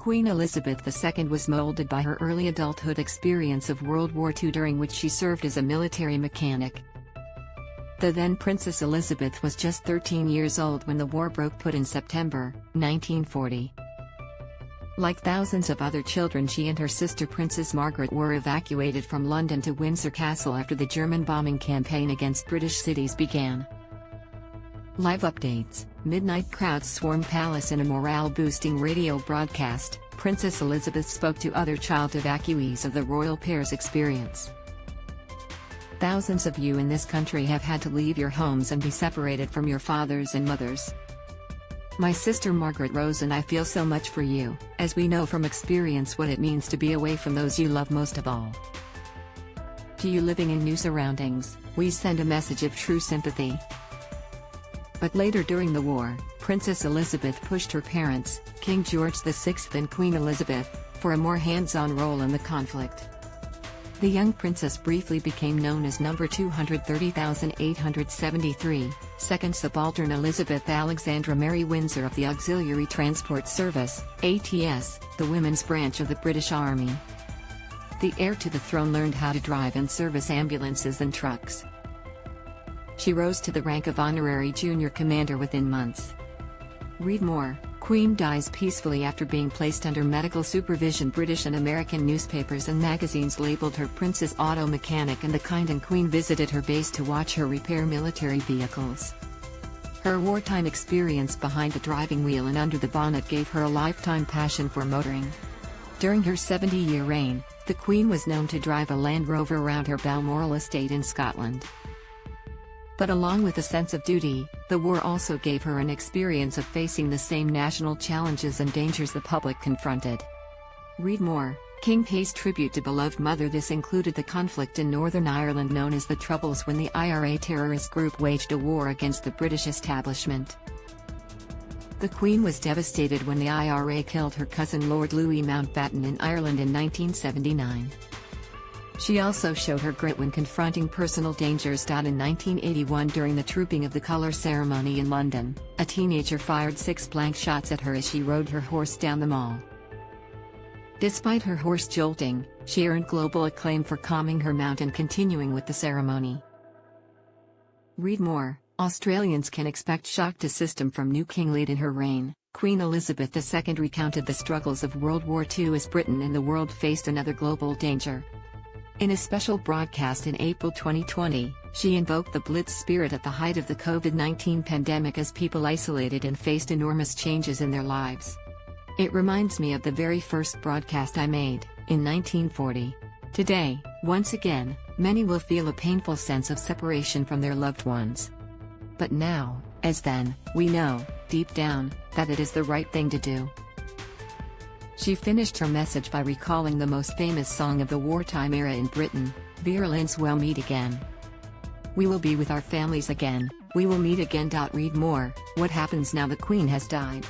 Queen Elizabeth II was molded by her early adulthood experience of World War II, during which she served as a military mechanic. The then Princess Elizabeth was just 13 years old when the war broke out in September 1940. Like thousands of other children, she and her sister Princess Margaret were evacuated from London to Windsor Castle after the German bombing campaign against British cities began. Live updates. Midnight crowds swarm palace in a morale-boosting radio broadcast. Princess Elizabeth spoke to other child evacuees of the royal pair's experience. Thousands of you in this country have had to leave your homes and be separated from your fathers and mothers. My sister Margaret Rose and I feel so much for you, as we know from experience what it means to be away from those you love most of all. To you living in new surroundings, we send a message of true sympathy. But later during the war, Princess Elizabeth pushed her parents, King George VI and Queen Elizabeth, for a more hands-on role in the conflict. The young princess briefly became known as No. 230,873, Second Subaltern Elizabeth Alexandra Mary Windsor of the Auxiliary Transport Service, ATS, the women's branch of the British Army. The heir to the throne learned how to drive and service ambulances and trucks. She rose to the rank of honorary junior commander within months. Read more. Queen dies peacefully after being placed under medical supervision. British and American newspapers and magazines labeled her Princess Auto Mechanic and the kind, and Queen visited her base to watch her repair military vehicles. Her wartime experience behind the driving wheel and under the bonnet gave her a lifetime passion for motoring. During her 70-year reign, the Queen was known to drive a Land Rover around her Balmoral estate in Scotland. But along with a sense of duty, the war also gave her an experience of facing the same national challenges and dangers the public confronted. Read more. King pays tribute to beloved mother. This included the conflict in Northern Ireland known as the Troubles, when the IRA terrorist group waged a war against the British establishment. The Queen was devastated when the IRA killed her cousin Lord Louis Mountbatten in Ireland in 1979. She also showed her grit when confronting personal dangers. In 1981, during the Trooping of the Colour ceremony in London, a teenager fired 6 blank shots at her as she rode her horse down the mall. Despite her horse jolting, she earned global acclaim for calming her mount and continuing with the ceremony. Read more. Australians can expect shock to system from new king late in her reign. Queen Elizabeth II recounted the struggles of World War II as Britain and the world faced another global danger. In a special broadcast in April 2020, she invoked the Blitz spirit at the height of the COVID-19 pandemic as people isolated and faced enormous changes in their lives. It reminds me of the very first broadcast I made, in 1940. Today, once again, many will feel a painful sense of separation from their loved ones. But now, as then, we know, deep down, that it is the right thing to do. She finished her message by recalling the most famous song of the wartime era in Britain, Vera Lynn's "We'll Meet Again." We will be with our families again, we will meet again. Read more. What happens now the Queen has died?